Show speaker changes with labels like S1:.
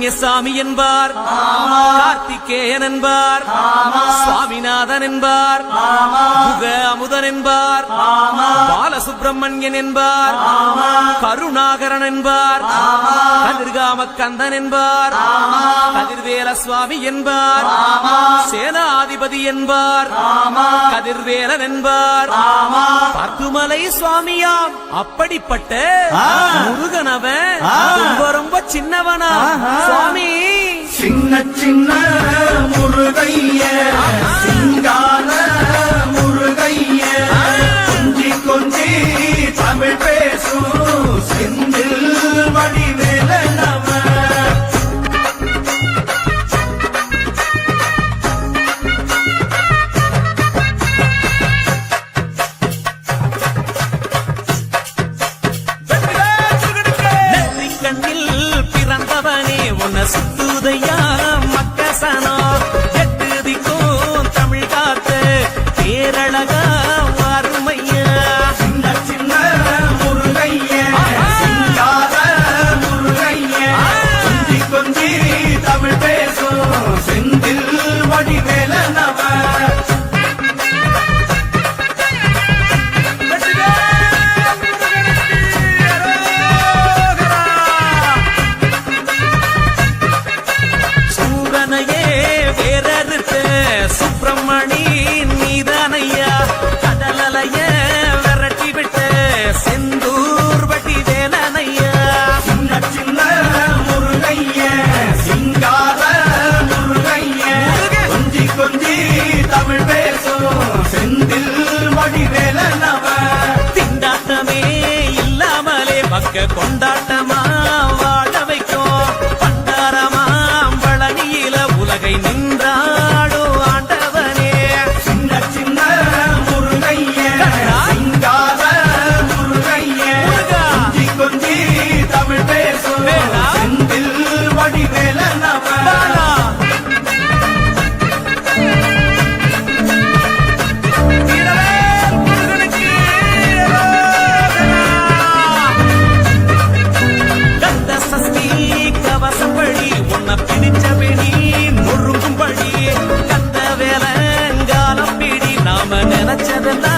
S1: சுப்பிரமணிய சாமி என்பார், கார்த்திகேயன் என்பார், சுவாமிநாதன் என்பார், முக அமுதன் என்பார், பாலசுப்பிரமணியன் என்பார், கருணாகரன் என்பார், கதிர்காம கந்தன் என்பார், கதிர்வேல சுவாமி என்பார், சேனாதிபதி என்பார், கதிர்வேலன் என்பார், பத்துமலை சுவாமியாம். அப்படிப்பட்ட முருகனவன் ரொம்ப ரொம்ப சின்னவனா சுவாமி.
S2: சின்ன சின்ன முருகைய சிங்கார முருகைய கொஞ்சி கொஞ்சி தமிழ் பேசும் செந்தில் வடிவேலனவன்.
S1: சுத்துதையா மக்கசனோ எட்டு திக்கும் தமிழ் காத்து பேரழகா அருமையா.
S2: சின்ன சின்ன முருகைய சிங்கார முருகைய கொஞ்சி கொஞ்சி தமிழ் பேசும் செந்தில் வடிவேலனவன்.
S1: சுப்பிரமணி நீதானையா கடலைய விரட்டி விட்டு செந்தூர் வட்டி வேலனையா.
S2: சின்ன சின்ன முருகைய சிங்கார முருகைய கொஞ்சி கொஞ்சி தமிழ் பேசும் செந்தில் வடிவேலனவன்.
S1: திண்டாட்டமே இல்லாமலே பக்க கொண்டாட்டமா வாழ வைக்கும் பண்டாரமா பழனியில உலகை நின்றாடோ ஆண்டவனே.
S2: சின்ன சின்ன முருகைய சிங்கார முருகைய கொஞ்சி கொஞ்சி தமிழ் பேசும் செந்தில் வடிவேலனவன்.
S1: பிடிச்சபடி நொறுங்கும்படி கந்த வேலங்காலம் பிடி நாம நினைச்சதெல்லாம்